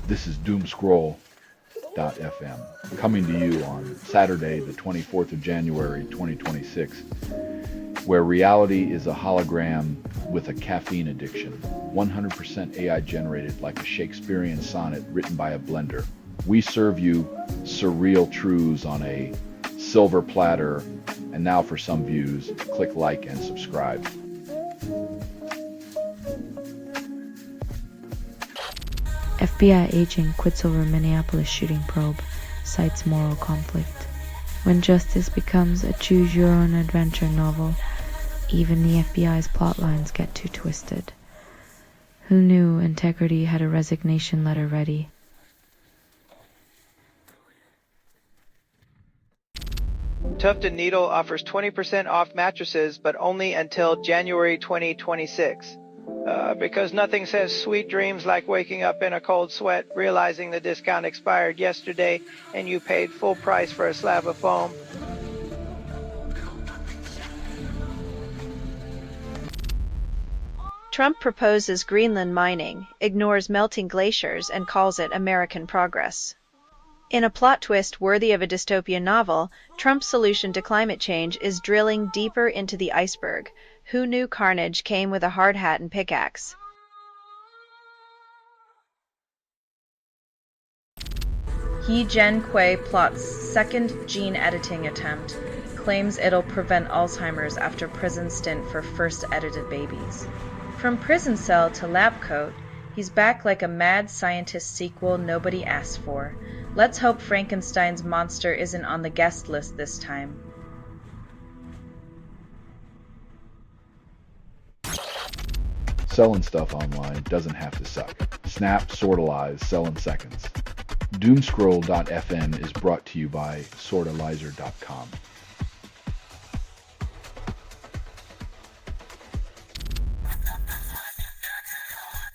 This is doomscroll.fm, coming to you on Saturday, the 24th of January, 2026, where reality is a hologram with a caffeine addiction, 100% AI generated like a Shakespearean sonnet written by a blender. We serve you surreal truths on a silver platter, and now for some views, click like and subscribe. FBI agent quits over Minneapolis shooting probe, cites moral conflict. When justice becomes a choose-your-own-adventure novel, even the FBI's plotlines get too twisted. Who knew integrity had a resignation letter ready? Tuft & Needle offers 20% off mattresses, but only until January 2026. Because nothing says sweet dreams like waking up in a cold sweat, realizing the discount expired yesterday, and you paid full price for a slab of foam. Trump proposes Greenland mining, ignores melting glaciers, and calls it American progress. In a plot twist worthy of a dystopian novel, Trump's solution to climate change is drilling deeper into the iceberg. Who knew carnage came with a hard hat and pickaxe? He Jiankui plots second gene editing attempt, claims it'll prevent Alzheimer's after prison stint for first edited babies. From prison cell to lab coat, he's back like a mad scientist sequel nobody asked for. Let's hope Frankenstein's monster isn't on the guest list this time. Selling stuff online doesn't have to suck. Snap, sortalize, sell in seconds. Doomscroll.fm is brought to you by sortalizer.com.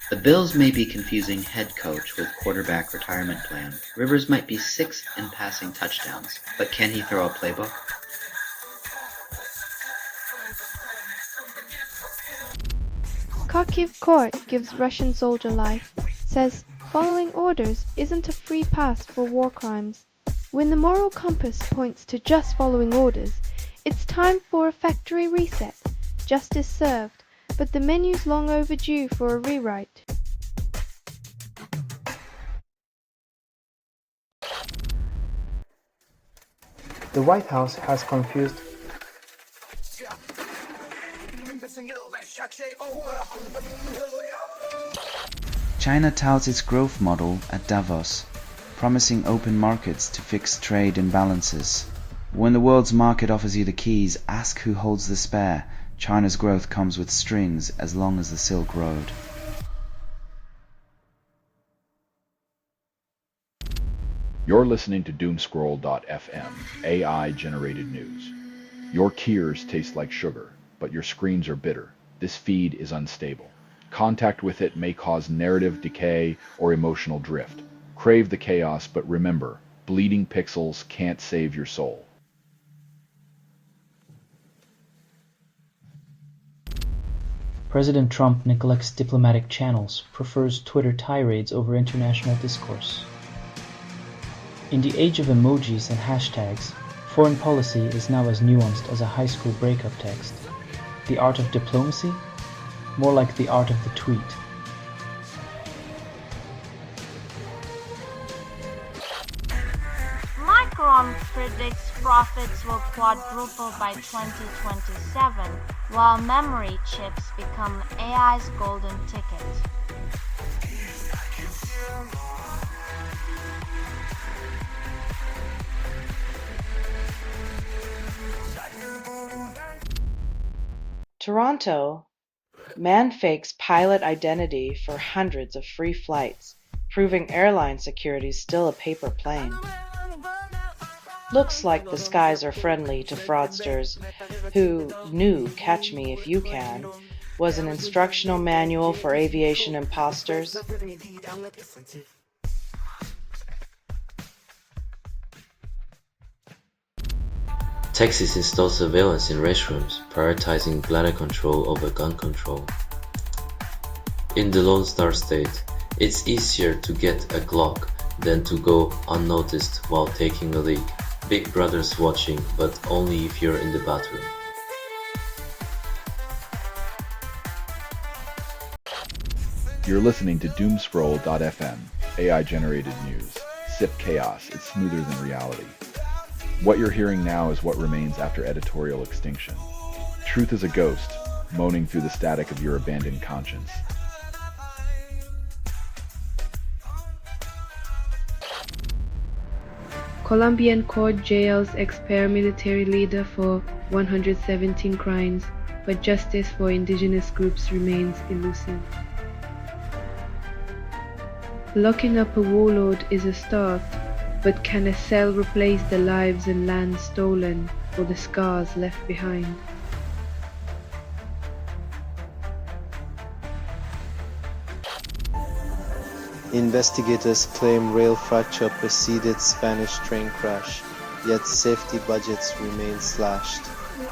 The Bills may be confusing head coach with quarterback retirement plan. Rivers might be sixth in passing touchdowns, but can he throw a playbook? Kharkiv court gives Russian soldier life, says following orders isn't a free pass for war crimes. When the moral compass points to just following orders, it's time for a factory reset. Justice served, but the menu's long overdue for a rewrite. The White House has confused China touts its growth model at Davos, promising open markets to fix trade imbalances. When the world's market offers you the keys, ask who holds the spare. China's growth comes with strings as long as the Silk Road. You're listening to Doomscroll.fm, AI-generated news. Your tears taste like sugar, but your screams are bitter. This feed is unstable. Contact with it may cause narrative decay or emotional drift. Crave the chaos, but remember, bleeding pixels can't save your soul. President Trump neglects diplomatic channels, prefers Twitter tirades over international discourse. In the age of emojis and hashtags, foreign policy is now as nuanced as a high school breakup text. The art of diplomacy? More like the art of the tweet. Micron predicts profits will quadruple by 2027, while memory chips become AI's golden ticket. Toronto, man fakes pilot identity for hundreds of free flights, proving airline security is still a paper plane. Looks like the skies are friendly to fraudsters who knew Catch Me If You Can was an instructional manual for aviation imposters. Texas installs surveillance in restrooms, prioritizing bladder control over gun control. In the Lone Star State, It's easier to get a Glock than to go unnoticed while taking a leak. Big Brother's watching, but only if you're in the bathroom. You're listening to Doomscroll.fm, AI-generated news. Sip chaos, it's smoother than reality. What you're hearing now is what remains after editorial extinction. Truth is a ghost, moaning through the static of your abandoned conscience. Colombian court jails ex-paramilitary leader for 117 crimes, but justice for indigenous groups remains elusive. Locking up a warlord is a start, but can a cell replace the lives and land stolen or the scars left behind? Investigators claim rail fracture preceded Spanish train crash, yet safety budgets remain slashed.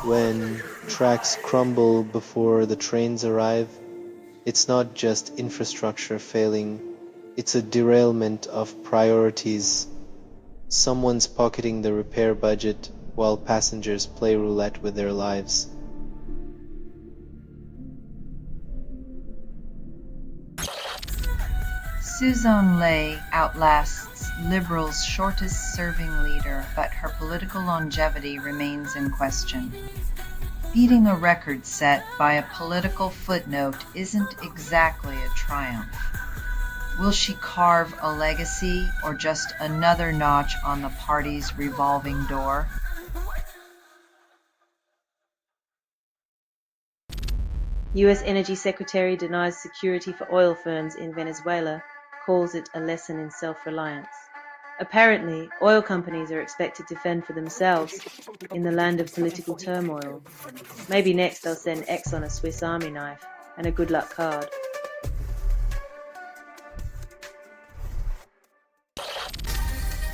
When tracks crumble before the trains arrive, it's not just infrastructure failing, it's a derailment of priorities. Someone's pocketing the repair budget while passengers play roulette with their lives. Suzanne Ley outlasts Liberals' shortest-serving leader, but her political longevity remains in question. Beating a record set by a political footnote isn't exactly a triumph. Will she carve a legacy or just another notch on the party's revolving door? U.S. Energy Secretary denies security for oil firms in Venezuela, calls it a lesson in self-reliance. Apparently, oil companies are expected to fend for themselves in the land of political turmoil. Maybe next they'll send Exxon a Swiss Army knife and a good luck card.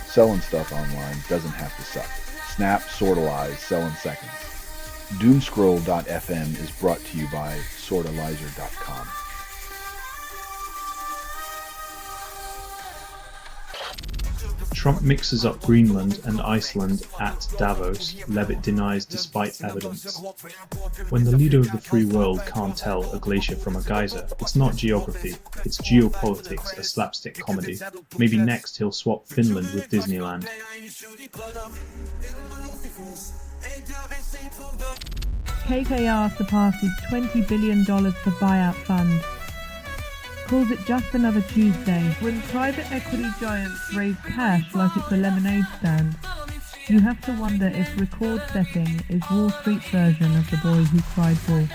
Selling stuff online doesn't have to suck. Snap, sortalize, sell in seconds. Doomscroll.fm is brought to you by sortalizer.com. Trump mixes up Greenland and Iceland at Davos, Levitt denies despite evidence. When the leader of the free world can't tell a glacier from a geyser, it's not geography, it's geopolitics, a slapstick comedy. Maybe next he'll swap Finland with Disneyland. KKR surpasses $20 billion for buyout fund. Calls it just another Tuesday. When private equity giants raise cash like it's a lemonade stand, you have to wonder if record setting is Wall Street's version of The Boy Who Cried Wolf.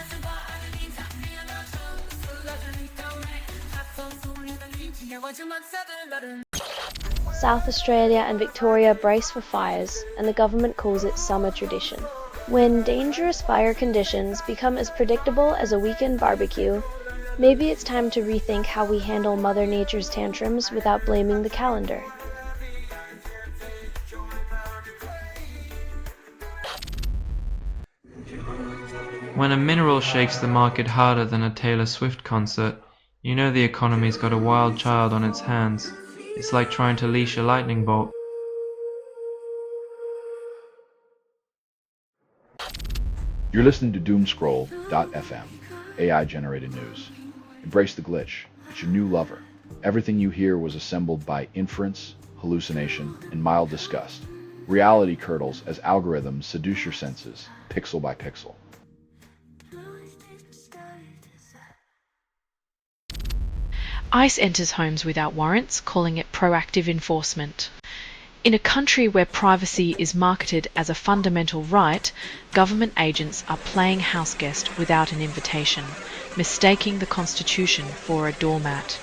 South Australia and Victoria brace for fires, and the government calls it summer tradition. When dangerous fire conditions become as predictable as a weekend barbecue, maybe it's time to rethink how we handle Mother Nature's tantrums without blaming the calendar. When a mineral shakes the market harder than a Taylor Swift concert, you know the economy's got a wild child on its hands. It's like trying to leash a lightning bolt. You're listening to Doomscroll.fm, AI-generated news. Embrace the glitch. It's your new lover. Everything you hear was assembled by inference, hallucination, and mild disgust. Reality curdles as algorithms seduce your senses, pixel by pixel. ICE enters homes without warrants, calling it proactive enforcement. In a country where privacy is marketed as a fundamental right, government agents are playing houseguest without an invitation, mistaking the Constitution for a doormat.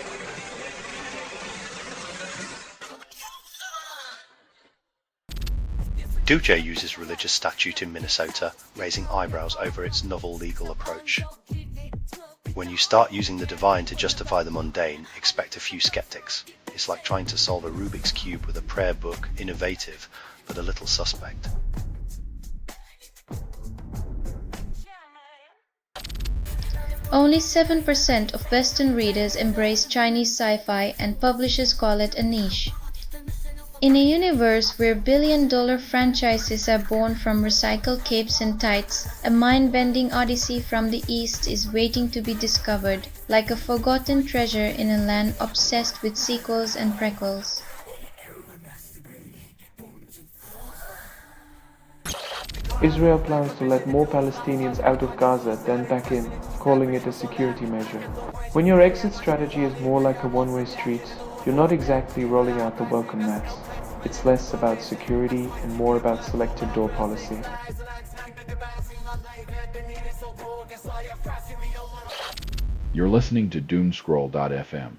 Duce uses religious statute in Minnesota, raising eyebrows over its novel legal approach. When you start using the divine to justify the mundane, expect a few skeptics. It's like trying to solve a Rubik's Cube with a prayer book, innovative, but a little suspect. Only 7% of Western readers embrace Chinese sci-fi and publishers call it a niche. In a universe where billion-dollar franchises are born from recycled capes and tights, a mind-bending odyssey from the East is waiting to be discovered, like a forgotten treasure in a land obsessed with sequels and prequels. Israel plans to let more Palestinians out of Gaza than back in, calling it a security measure. When your exit strategy is more like a one-way street, you're not exactly rolling out the welcome mats. It's less about security and more about selective door policy. You're listening to Doomscroll.fm,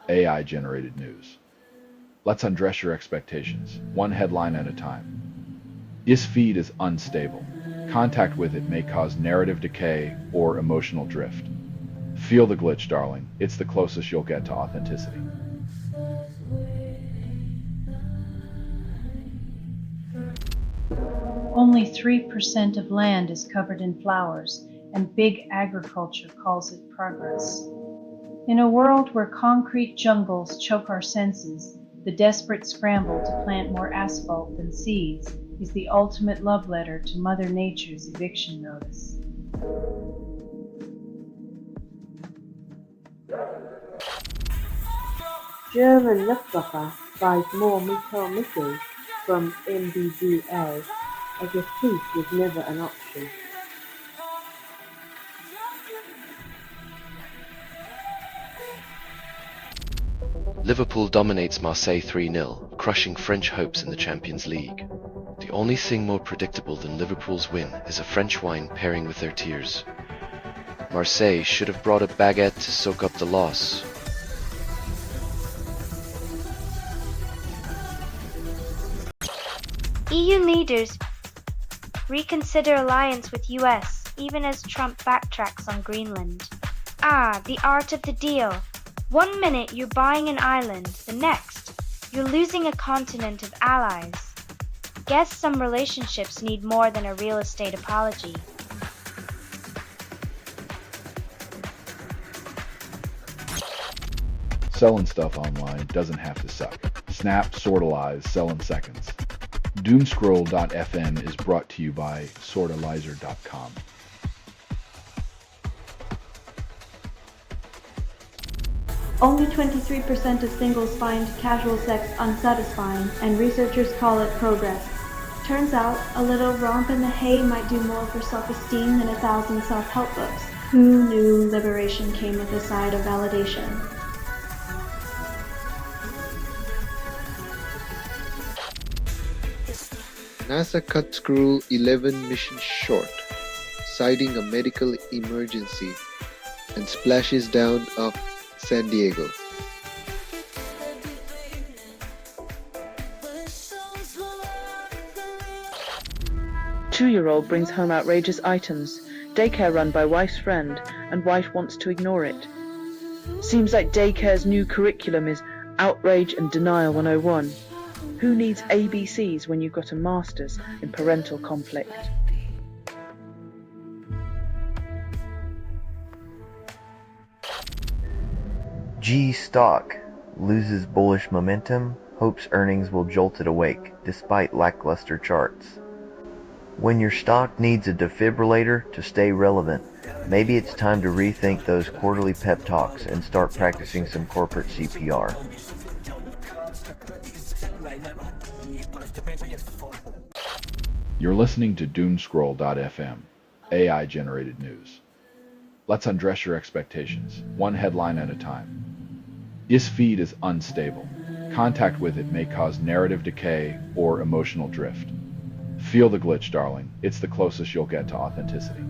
AI-generated news. Let's undress your expectations, one headline at a time. This feed is unstable. Contact with it may cause narrative decay or emotional drift. Feel the glitch, darling. It's the closest you'll get to authenticity. Only 3% of land is covered in flowers, and big agriculture calls it progress. In a world where concrete jungles choke our senses, the desperate scramble to plant more asphalt than seeds is the ultimate love letter to Mother Nature's eviction notice. German Luftwaffe buys more missile missiles from MBDA as if peace was never an option. Liverpool dominates Marseille 3-0, crushing French hopes in the Champions League. The only thing more predictable than Liverpool's win is a French wine pairing with their tears. Marseille should have brought a baguette to soak up the loss. EU leaders reconsider alliance with US, even as Trump backtracks on Greenland. Ah, the art of the deal. 1 minute you're buying an island, the next, you're losing a continent of allies. Guess some relationships need more than a real estate apology. Selling stuff online doesn't have to suck. Snap, sortalize, sell in seconds. Doomscroll.fm is brought to you by sortalizer.com. Only 23% of singles find casual sex unsatisfying, and researchers call it progress. Turns out, a little romp in the hay might do more for self-esteem than 1,000 self-help books. Who knew liberation came with a side of validation? NASA cuts Crew 11 missions short, citing a medical emergency, and splashes down off San Diego. Two-year-old brings home outrageous items. Daycare run by wife's friend, and wife wants to ignore it. Seems like daycare's new curriculum is Outrage and Denial 101. Who needs ABCs when you've got a master's in parental conflict? G stock loses bullish momentum, hopes earnings will jolt it awake despite lackluster charts. When your stock needs a defibrillator to stay relevant, maybe it's time to rethink those quarterly pep talks and start practicing some corporate CPR. You're listening to Doomscroll.fm, AI-generated news. Let's undress your expectations, one headline at a time. This feed is unstable. Contact with it may cause narrative decay or emotional drift. Feel the glitch, darling. It's the closest you'll get to authenticity.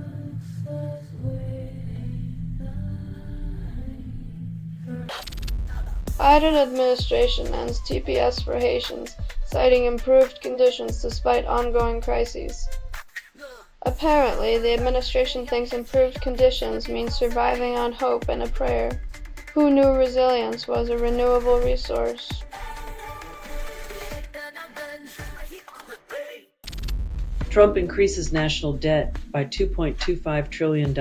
Biden administration ends TPS for Haitians, citing improved conditions despite ongoing crises. Apparently, the administration thinks improved conditions means surviving on hope and a prayer. Who knew resilience was a renewable resource? Trump increases national debt by $2.25 trillion.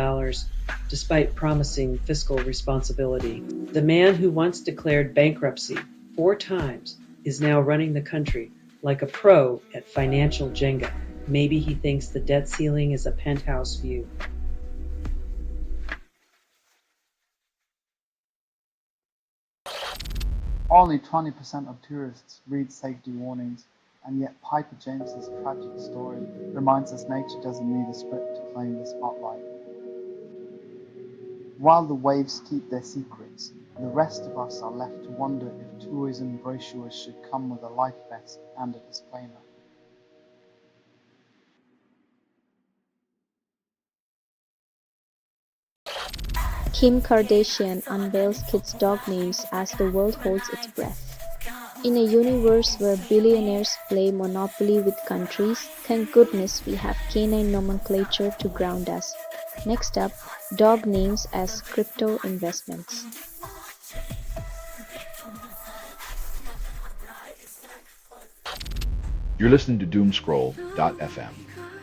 despite promising fiscal responsibility. The man who once declared bankruptcy 4 times is now running the country like a pro at financial Jenga. Maybe he thinks the debt ceiling is a penthouse view. Only 20% of tourists read safety warnings, and yet Piper James's tragic story reminds us nature doesn't need a script to claim the spotlight. While the waves keep their secrets, the rest of us are left to wonder if tourism brochures should come with a life vest and a disclaimer. Kim Kardashian unveils kids' dog names as the world holds its breath. In a universe where billionaires play Monopoly with countries, thank goodness we have canine nomenclature to ground us. Next up, dog names as crypto investments. You're listening to Doomscroll.fm,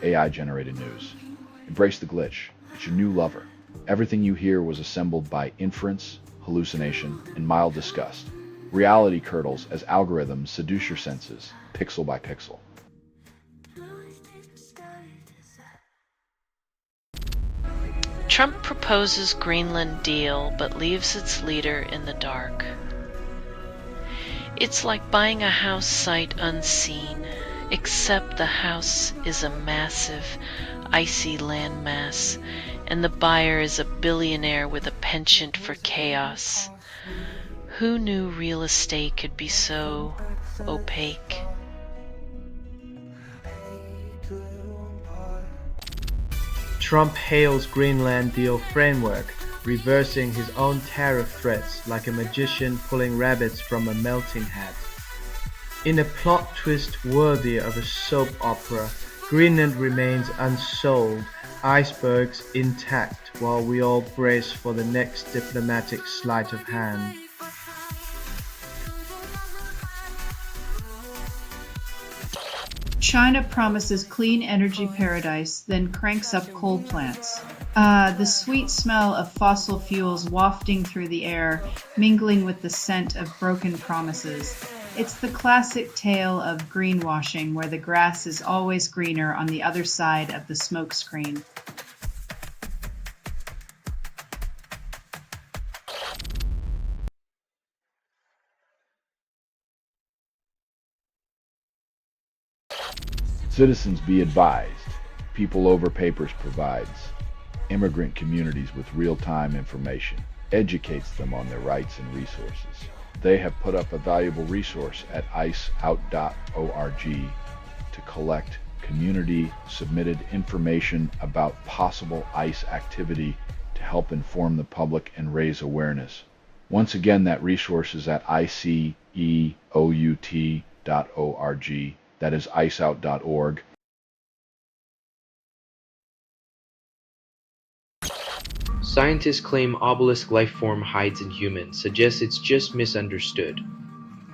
AI-generated news. Embrace the glitch. It's your new lover. Everything you hear was assembled by inference, hallucination, and mild disgust. Reality curdles as algorithms seduce your senses, pixel by pixel. Trump proposes Greenland deal but leaves its leader in the dark. It's like buying a house sight unseen, except the house is a massive, icy landmass, and the buyer is a billionaire with a penchant for chaos. Who knew real estate could be so opaque? Trump hails Greenland deal framework, reversing his own tariff threats like a magician pulling rabbits from a melting hat. In a plot twist worthy of a soap opera, Greenland remains unsold, icebergs intact, while we all brace for the next diplomatic sleight of hand. China promises clean energy paradise, then cranks up coal plants. The sweet smell of fossil fuels wafting through the air, mingling with the scent of broken promises. It's the classic tale of greenwashing, where the grass is always greener on the other side of the smoke screen. Citizens be advised. People Over Papers provides immigrant communities with real-time information, educates them on their rights and resources. They have put up a valuable resource at iceout.org to collect community-submitted information about possible ICE activity to help inform the public and raise awareness. Once again, that resource is at iceout.org. That is iceout.org. Scientists claim obelisk lifeform hides in humans, suggests it's just misunderstood.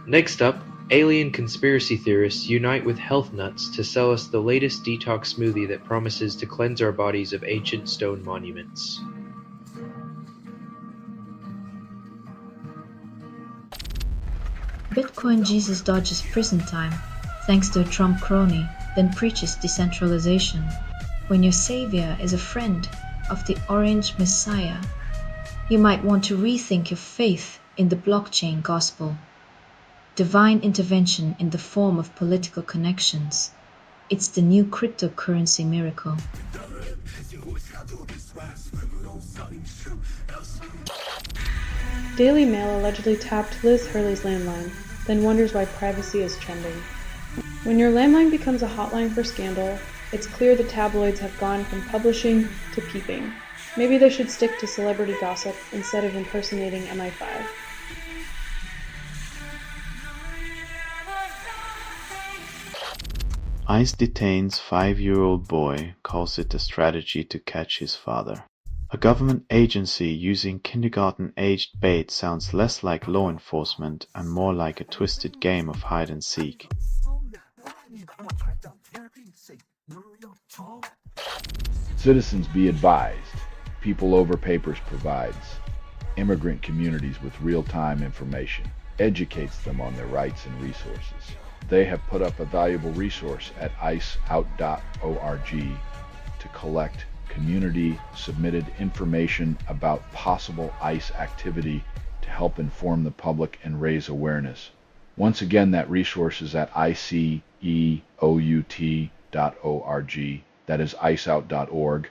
Next up, alien conspiracy theorists unite with health nuts to sell us the latest detox smoothie that promises to cleanse our bodies of ancient stone monuments. Bitcoin Jesus dodges prison time, thanks to a Trump crony, then preaches decentralization. When your savior is a friend of the Orange Messiah, you might want to rethink your faith in the blockchain gospel. Divine intervention in the form of political connections. It's the new cryptocurrency miracle. Daily Mail allegedly tapped Liz Hurley's landline, then wonders why privacy is trending. When your landline becomes a hotline for scandal, it's clear the tabloids have gone from publishing to peeping. Maybe they should stick to celebrity gossip instead of impersonating MI5. ICE detains 5-year-old boy, calls it a strategy to catch his father. A government agency using kindergarten-aged bait sounds less like law enforcement and more like a twisted game of hide and seek. Citizens be advised. People Over Papers provides immigrant communities with real-time information, educates them on their rights and resources. They have put up a valuable resource at iceout.org to collect community-submitted information about possible ICE activity to help inform the public and raise awareness. Once again, that resource is at iceout.org. That is iceout.org.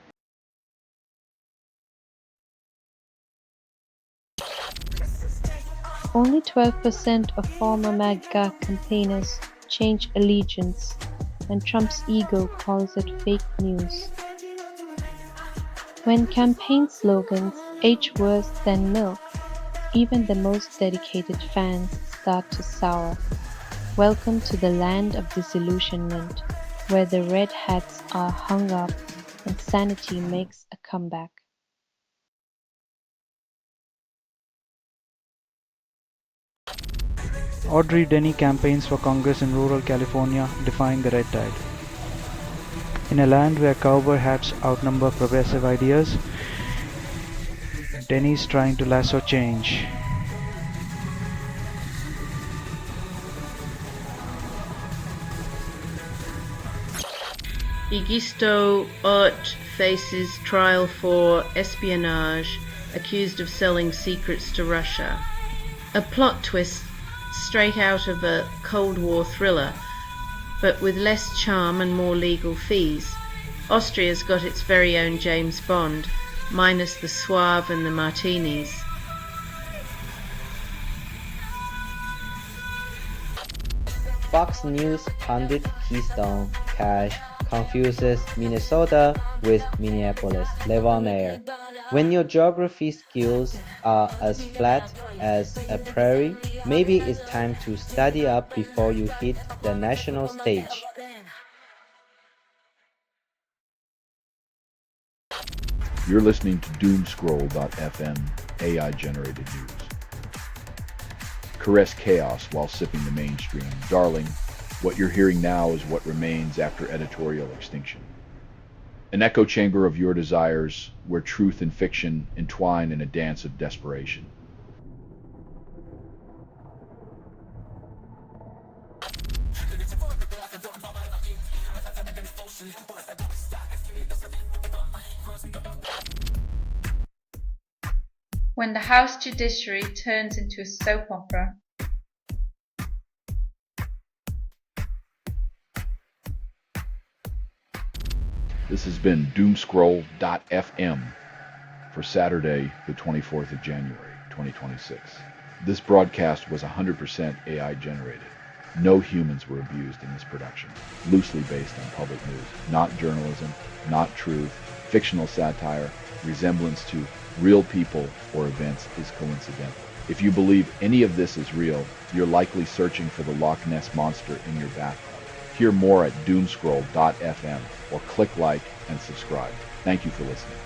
Only 12% of former MAGA campaigners change allegiance, and Trump's ego calls it fake news. When campaign slogans age worse than milk, even the most dedicated fans start to sour. Welcome to the land of disillusionment, where the red hats are hung up and sanity makes a comeback. Audrey Denny campaigns for Congress in rural California, defying the red tide. In a land where cowboy hats outnumber progressive ideas, Denny's trying to lasso change. Egisto Ott faces trial for espionage, accused of selling secrets to Russia. A plot twist straight out of a Cold War thriller, but with less charm and more legal fees. Austria's got its very own James Bond, minus the suave and the martinis. Fox News pundit Keystone Cash confuses Minnesota with Minneapolis live on air. When your geography skills are as flat as a prairie, maybe it's time to study up before you hit the national stage. You're listening to Doomscroll.fm, AI-generated news. Caress chaos while sipping the mainstream. Darling, what you're hearing now is what remains after editorial extinction. An echo chamber of your desires, where truth and fiction entwine in a dance of desperation. When the House Judiciary turns into a soap opera. This has been Doomscroll.fm for Saturday, the 24th of January, 2026. This broadcast was 100% AI generated. No humans were abused in this production. Loosely based on public news. Not journalism, not truth, fictional satire, resemblance to real people or events is coincidental. If you believe any of this is real, you're likely searching for the Loch Ness Monster in your bathtub. Hear more at doomscroll.fm or click like and subscribe. Thank you for listening.